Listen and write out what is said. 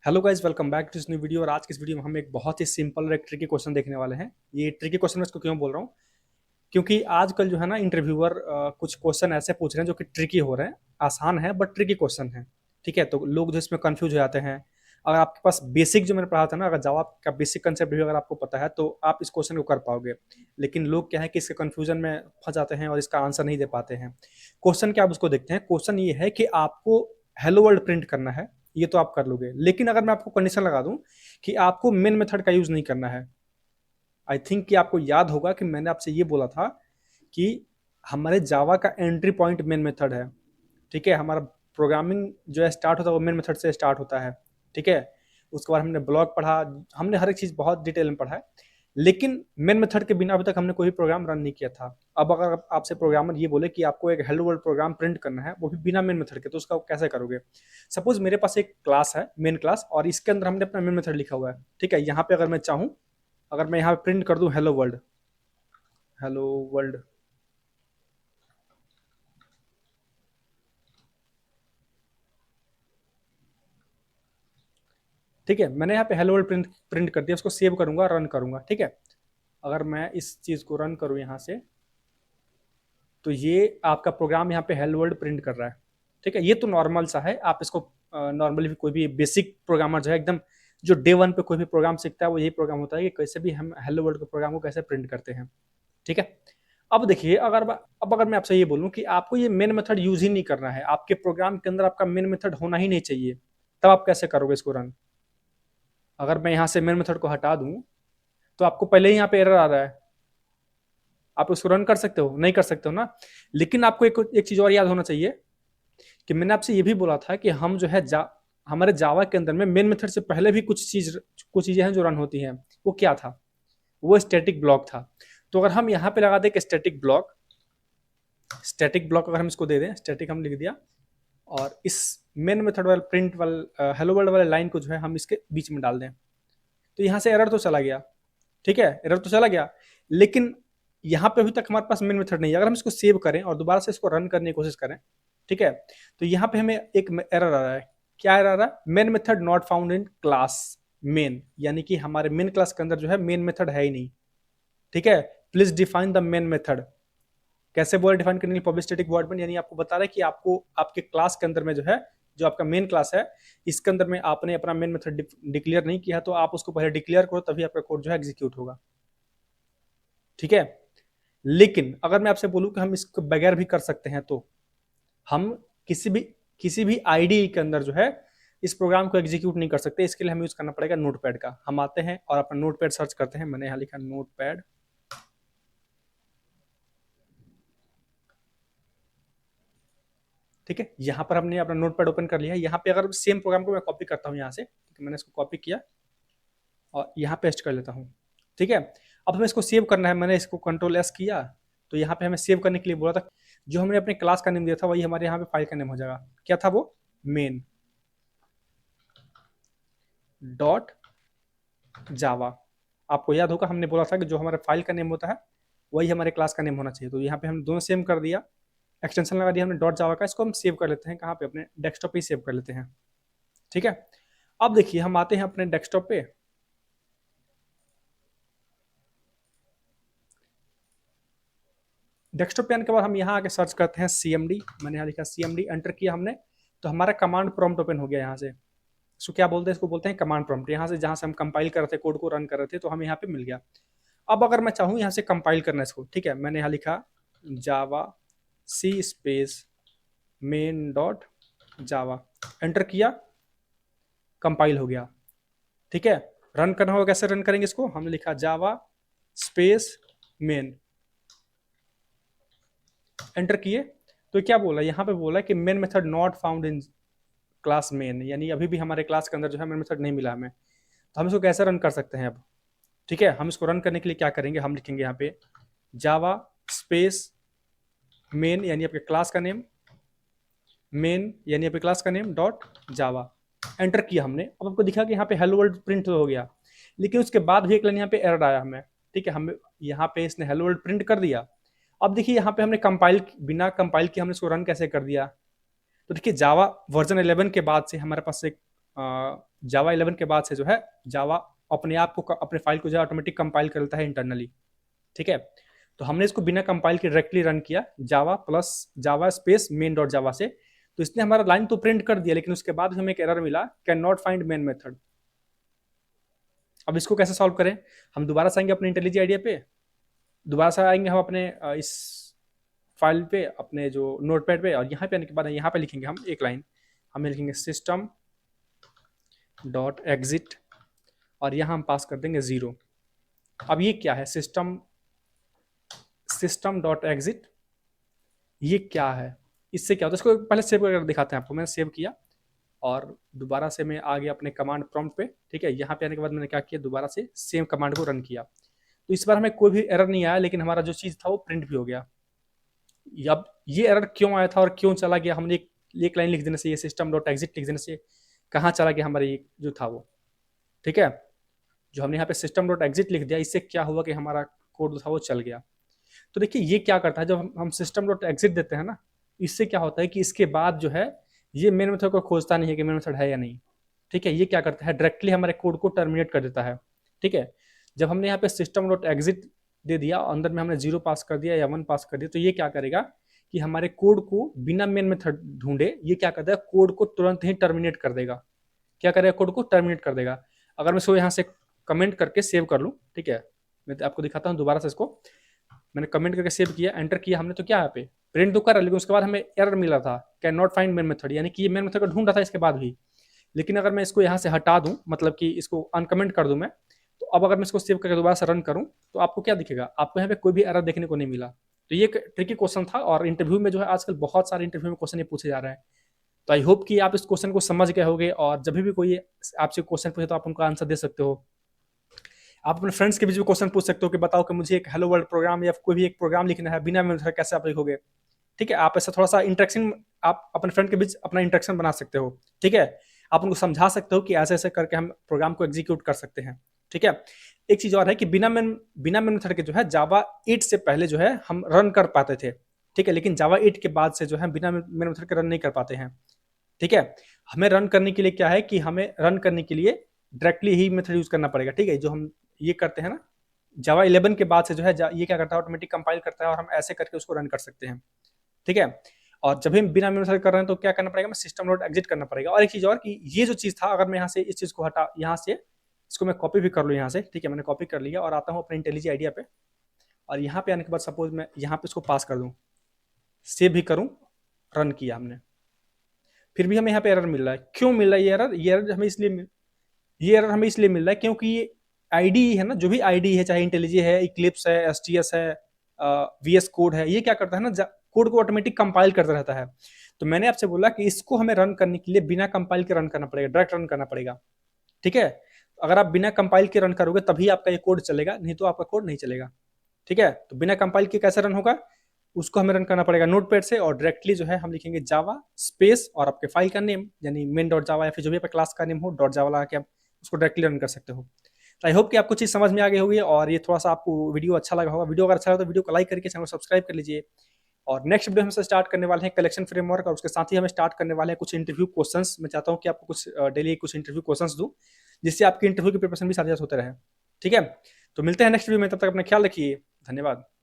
Hello guys, welcome back to this new video. और आज की इस वीडियो में हम एक बहुत ही सिंपल और एक ट्रिकी क्वेश्चन देखने वाले हैं। ये ट्रिकी क्वेश्चन मैं इसको क्यों बोल रहा हूँ, क्योंकि आजकल जो है ना इंटरव्यूअर कुछ क्वेश्चन ऐसे पूछ रहे हैं जो कि ट्रिकी हो रहे हैं। आसान है बट ट्रिकी क्वेश्चन है। ठीक है, तो लोग जो इसमें कंफ्यूज हो जाते हैं। अगर आपके पास बेसिक जो मैंने पढ़ा था ना, अगर जावा का बेसिक कंसेप्ट भी अगर आपको पता है तो आप इस क्वेश्चन को कर पाओगे। लेकिन लोग क्या है कि इसके कंफ्यूजन में फंस जाते हैं और इसका आंसर नहीं दे पाते हैं। क्वेश्चन क्या, आप उसको देखते हैं। क्वेश्चन ये है कि आपको हेलो वर्ल्ड प्रिंट करना है। ये तो आप कर लोगे, लेकिन अगर मैं आपको कंडीशन लगा दूं कि आपको मेन मेथड का यूज नहीं करना है। आई थिंक कि आपको याद होगा कि मैंने आपसे ये बोला था कि हमारे जावा का एंट्री पॉइंट मेन मेथड है। ठीक है, हमारा प्रोग्रामिंग जो है स्टार्ट होता है वो मेन मेथड से स्टार्ट होता है। ठीक है, उसके बाद हमने ब्लॉक पढ़ा, हमने हर एक चीज़ बहुत डिटेल में पढ़ा है। लेकिन मेन मेथड के बिना अभी तक हमने कोई भी प्रोग्राम रन नहीं किया था। अब अगर आपसे प्रोग्रामर ये बोले कि आपको एक हेलो वर्ल्ड प्रोग्राम प्रिंट करना है, वो भी बिना मेन मेथड के, तो उसका कैसे करोगे। सपोज मेरे पास एक क्लास है, मेन क्लास, और इसके अंदर हमने अपना मेन मेथड लिखा हुआ है। ठीक है, यहाँ पे अगर मैं चाहूँ, अगर मैं यहाँ पे प्रिंट कर दूं हेलो वर्ल्ड, हेलो वर्ल्ड, ठीक है, मैंने यहाँ पे हेलो वर्ल्ड प्रिंट प्रिंट कर दिया। उसको सेव करूंगा, रन करूंगा। ठीक है, अगर मैं इस चीज को रन करूं यहाँ से, तो ये आपका प्रोग्राम यहाँ पे हेलो वर्ल्ड प्रिंट कर रहा है। ठीक है, ये तो नॉर्मल सा है। आप इसको नॉर्मली भी कोई भी बेसिक प्रोग्रामर जो है एकदम, जो डे वन पे कोई भी प्रोग्राम सीखता है, वो यही प्रोग्राम होता है कि कैसे भी हम हेलो वर्ल्ड के प्रोग्राम को कैसे प्रिंट करते हैं। ठीक है, अब देखिए, अगर मैं आपसे ये बोलूं कि आपको ये मेन मेथड यूज ही नहीं करना है, आपके प्रोग्राम के अंदर आपका मेन मेथड होना ही नहीं चाहिए, तब आप कैसे करोगे इसको रन। अगर मैं यहाँ से मेन मेथड को हटा दूं, तो आपको पहले ही यहाँ पे एरर आ रहा है। आप उसको रन कर सकते हो, नहीं कर सकते हो ना। लेकिन आपको एक चीज और याद होना चाहिए कि मैंने आपसे ये भी बोला था कि हम जो है हमारे जावा के अंदर में मेन मेथड से पहले भी कुछ चीजें हैं जो रन होती हैं। वो क्या था, वो स्टैटिक ब्लॉक था। तो अगर हम यहाँ पे लगा दें कि स्टैटिक ब्लॉक अगर हम इसको दे दें, स्टैटिक हम लिख दिया, और इस मेन मेथड वाले प्रिंट वाले हेलो वर्ल्ड वाले लाइन को जो है हम इसके बीच में डाल दें, तो यहाँ से एरर तो चला गया। ठीक है, एरर तो चला गया, लेकिन यहाँ पे अभी तक हमारे पास मेन मेथड नहीं है। अगर हम इसको सेव करें और दोबारा से इसको रन करने की कोशिश करें, ठीक है, तो यहाँ पे हमें एक एरर आ रहा है। क्या एरर आ रहा है, main method not found in class main, यानी कि हमारे मेन क्लास के अंदर जो है मेन मेथड है ही नहीं। ठीक है, please define the main method. कैसे बोल डिफाइन करने के लिए, पब्लिक स्टैटिक वॉइड मेन, यानी आपको बता रहा है कि आपको आपके क्लास के अंदर में जो है, जो आपका मेन क्लास है, इसके अंदर में आपने अपना मेन मेथड डिक्लेयर नहीं किया, तो आप उसको पहले डिक्लेयर करो, तभी आपका कोड जो है एग्जीक्यूट होगा। ठीक है, लेकिन अगर मैं आपसे बोलूं कि हम इसको बगैर भी कर सकते हैं, तो हम किसी भी किसी भी आईडी के अंदर जो है इस प्रोग्राम को एग्जीक्यूट नहीं कर सकते। इसके लिए हमें यूज करना पड़ेगा नोटपैड का। हम आते हैं और अपना नोटपैड सर्च करते हैं। मैंने यहाँ लिखा नोटपैड। ठीक है, यहाँ पर हमने अपना नोटपैड ओपन कर लिया है। यहाँ पे अगर सेम प्रोग्राम को मैं कॉपी करता हूँ यहाँ से, मैंने इसको कॉपी किया और यहाँ पेस्ट कर लेता हूँ। ठीक है, अब हमें इसको सेव करना है। मैंने इसको कंट्रोल एस किया, तो यहाँ पे हमें सेव करने के लिए बोला था। जो हमने अपने क्लास का नेम दिया था वही हमारे यहाँ पे फाइल का नेम हो जाएगा। क्या था वो, मेन डॉट जावा। आपको याद होगा हमने बोला था कि जो हमारे फाइल का नेम होता है वही हमारे क्लास का नेम होना चाहिए। तो यहाँ पे हम दोनों सेम कर दिया, एक्सटेंशन लगा दिया हमने डॉट जावा का। इसको हम सेव कर लेते हैं, कहाँ पे, अपने डेस्कटॉप पे सेव कर लेते हैं। ठीक है, अब देखिए हम आते हैं अपने डेस्कटॉप पे। डेस्कटॉप पे आने के बाद हम यहाँ आके सर्च करते हैं CMD। मैंने यहाँ लिखा CMD, एंटर किया हमने, तो हमारा कमांड प्रॉम्प्ट ओपन हो गया। यहाँ से इसको क्या बोलते हैं, इसको बोलते हैं कमांड प्रॉम्प्ट। यहाँ से जहाँ से हम कंपाइल कर रहे थे, कोड को रन कर रहे थे, तो हमें यहाँ पे मिल गया। अब अगर मैं चाहूँ यहाँ से कंपाइल करना इसको, ठीक है, मैंने यहाँ लिखा javac space main dot java, enter किया, कंपाइल हो गया। ठीक है, रन करना होगा। कैसे रन करेंगे इसको, हमने लिखा जावा स्पेस मेन, एंटर किए, तो क्या बोला, यहाँ पे बोला कि main method not found in class main, यानी अभी भी हमारे क्लास के अंदर जो है मेन मेथड नहीं मिला हमें। तो हम इसको कैसे रन कर सकते हैं अब। ठीक है, हम इसको रन करने के लिए क्या करेंगे, हम लिखेंगे यहाँ पे जावा स्पेस मेन, यानी आपके क्लास का नेम, मेन यानी आपके क्लास का नेम डॉट जावा, एंटर किया हमने। अब आपको दिखा कि यहाँ पे हेलो वर्ल्ड प्रिंट हो गया, लेकिन उसके बाद भी एक लाइन यहाँ पे एरर आया हमें। ठीक है, हम यहाँ पे इसने हेलो वर्ल्ड प्रिंट कर दिया। अब देखिए यहाँ पे हमने बिना कंपाइल किए हमने इसको रन कैसे कर दिया। तो देखिए जावा वर्जन 11 के बाद से हमारे पास एक जावा 11 के बाद से जो है जावा अपने आप को अपने फाइल को जो है ऑटोमेटिक कंपाइल कर लेता है इंटरनली। ठीक है, तो हमने इसको बिना कंपाइल के डायरेक्टली रन किया java plus java space main dot java से, तो इसने हमारा लाइन तो प्रिंट कर दिया, लेकिन उसके बाद हमें एक एरर मिला, can not find main method. अब इसको कैसे सॉल्व करें? हम दोबारा से आएंगे अपने इंटेलिजेंट आइडिया पे, दोबारा से आएंगे हम अपने इस फाइल पे, अपने जो नोटपैड पे, और यहाँ पे आने के बाद यहाँ पे लिखेंगे हम एक लाइन, हमें लिखेंगे सिस्टम डॉट एग्जिट, और यहाँ हम पास कर देंगे 0। अब ये क्या है? सिस्टम डॉट एग्जिट, ये क्या है? इससे क्या होता है? इसको पहले सेव करके दिखाते हैं आपको। मैंने सेव किया और दोबारा से मैं आ गया अपने कमांड प्रॉम्प्ट पे। ठीक है, यहाँ पे आने के बाद मैंने क्या किया, दोबारा से सेम कमांड को रन किया, तो इस बार हमें कोई भी एरर नहीं आया, लेकिन हमारा जो चीज़ था वो प्रिंट भी हो गया। अब ये एरर क्यों आया था और क्यों चला गया? हमने एक लाइन लिख देने से, ये सिस्टम डॉट एग्जिट लिख देने से कहाँ चला गया हमारा ये जो था वो? ठीक है, जो हमने यहाँ पे सिस्टम डॉट एग्जिट लिख दिया, इससे क्या हुआ कि हमारा कोड था वो चल गया। तो देखिए ये क्या करता है, जब हम सिस्टम डॉट एग्जिट देते हैं ना, इससे क्या होता है कि इसके बाद जो है ये मेन मेथड को खोजता नहीं है कि मेन मेथड है या नहीं। ठीक है, ये क्या करता है, डायरेक्टली हमारे कोड को टर्मिनेट कर देता है। ठीक है, जब हमने यहाँ पे सिस्टम डॉट एग्जिट दे दिया, अंदर में हमने 0 पास कर दिया या 1 पास कर दिया, तो ये क्या करेगा कि हमारे कोड को बिना मेन मेथड ढूंढे ये क्या करता है, कोड को तुरंत ही टर्मिनेट कर देगा। क्या करेगा? कोड को टर्मिनेट कर देगा। अगर मैं इसको यहाँ से कमेंट करके सेव कर लूँ, ठीक है, मैं आपको दिखाता हूँ दोबारा से। इसको मैंने कमेंट करके सेव किया, एंटर किया हमने, तो क्या यहाँ पे प्रिंट तो कर रहा है, लेकिन उसके बाद हमें एरर मिला था, can not find main method, यानी कि ये मेन मेथड को ढूंढ रहा था इसके बाद भी। लेकिन अगर मैं इसको यहाँ से हटा दूं, मतलब कि इसको अनकमेंट कर दूं मैं, तो अब अगर मैं इसको सेव करके दोबारा से रन करूं, तो आपको क्या दिखेगा? आपको यहाँ पे कोई भी एरर देखने को नहीं मिला। तो ये एक ट्रिकी क्वेश्चन था, और इंटरव्यू में जो है आजकल बहुत सारे इंटरव्यू में क्वेश्चन ये पूछे जा रहे हैं। तो आई होप कि आप इस क्वेश्चन को समझ गए होंगे, और जब भी कोई आपसे क्वेश्चन पूछे तो आप उनका आंसर दे सकते हो। आप अपने फ्रेंड्स के बीच में क्वेश्चन पूछ सकते हो कि बताओ कि मुझे एक हेलो वर्ल्ड प्रोग्राम या कोई भी एक प्रोग्राम लिखना है, बिना मेथड कैसे आप लिखोगे? ठीक है, आप ऐसा थोड़ा सा इंटरेक्शन, आप अपने फ्रेंड के बीच अपना इंटरेक्शन बना सकते हो। ठीक है, आप उनको समझा सकते हो कि ऐसे ऐसे करके हम प्रोग्राम को एग्जीक्यूट कर सकते हैं। ठीक है, एक चीज और है कि बिना मेथड के जो है जावा 8 से पहले जो है हम रन कर पाते थे। ठीक है, लेकिन जावा 8 के बाद से जो है बिना मेन मेथड के रन नहीं कर पाते हैं। ठीक है, हमें रन करने के लिए क्या है कि हमें रन करने के लिए डायरेक्टली ही मेथड यूज करना पड़ेगा। ठीक है, जो हम ये करते हैं ना, जावा 11 के बाद से जो है ये क्या करता है, ऑटोमेटिक कंपाइल करता है, और हम ऐसे करके उसको रन कर सकते हैं। ठीक है, और जब हम बिना मेथड कर रहे हैं तो क्या करना पड़ेगा, हमें सिस्टम डॉट एग्जिट करना पड़ेगा। और एक चीज और कि ये जो चीज था, अगर मैं यहाँ से इस चीज को हटा, यहाँ से इसको मैं कॉपी भी कर लूँ यहाँ से। ठीक है, मैंने कॉपी कर लिया और आता हूँ अपने इंटेलिजेंट आइडिया पे, और यहाँ पे आने के बाद सपोज मैं यहाँ पे इसको पास कर दूँ, सेव भी करूँ, रन किया हमने, फिर भी हमें यहाँ पे एरर मिल रहा है। क्यों मिल रहा है ये एरर हमें इसलिए मिल रहा है क्योंकि ये आईडी है ना, जो भी आईडी है, चाहे इंटेलिजी है, इक्लिप्स है, एसटीएस है, वीएस कोड है, ये क्या करता है ना, कोड को ऑटोमेटिक कंपाइल करता रहता है। तो मैंने आपसे बोला कि इसको हमें रन करने के लिए बिना कंपाइल के रन करना पड़ेगा, डायरेक्ट रन करना पड़ेगा। ठीक है, अगर आप बिना कंपाइल के रन करोगे तभी आपका ये कोड चलेगा, नहीं तो आपका कोड नहीं चलेगा। ठीक है, तो बिना कंपाइल के कैसे रन होगा, उसको हमें रन करना पड़ेगा नोटपैड से, और डायरेक्टली जो है हम लिखेंगे जावा स्पेस और आपके फाइल का नेम, यानी मेन डॉट जावा, या फिर जो भी आपका क्लास का नेम हो, डॉट जावा लगा के आप उसको डायरेक्टली रन कर सकते हो। तो आई होप कि आपको चीज़ समझ में आ गई होगी, और ये थोड़ा सा आपको वीडियो अच्छा लगा होगा। वीडियो अगर अच्छा लगा तो वीडियो को लाइक करके चैनल को सब्सक्राइब कर लीजिए। और नेक्स्ट वीडियो हमसे स्टार्ट करने वाले हैं कलेक्शन फ्रेमवर्क, और उसके साथ ही हमें स्टार्ट करने वाले हैं कुछ इंटरव्यू क्वेश्चंस। मैं चाहता हूँ कि आपको कुछ डेली कुछ इंटरव्यू क्वेश्चंस दूँ, जिससे आपकी इंटरव्यू की प्रिपरेशन भी साथ होते रहे। ठीक है, तो मिलते हैं नेक्स्ट वीडियो में, तब तक अपना ख्याल रखिए। धन्यवाद।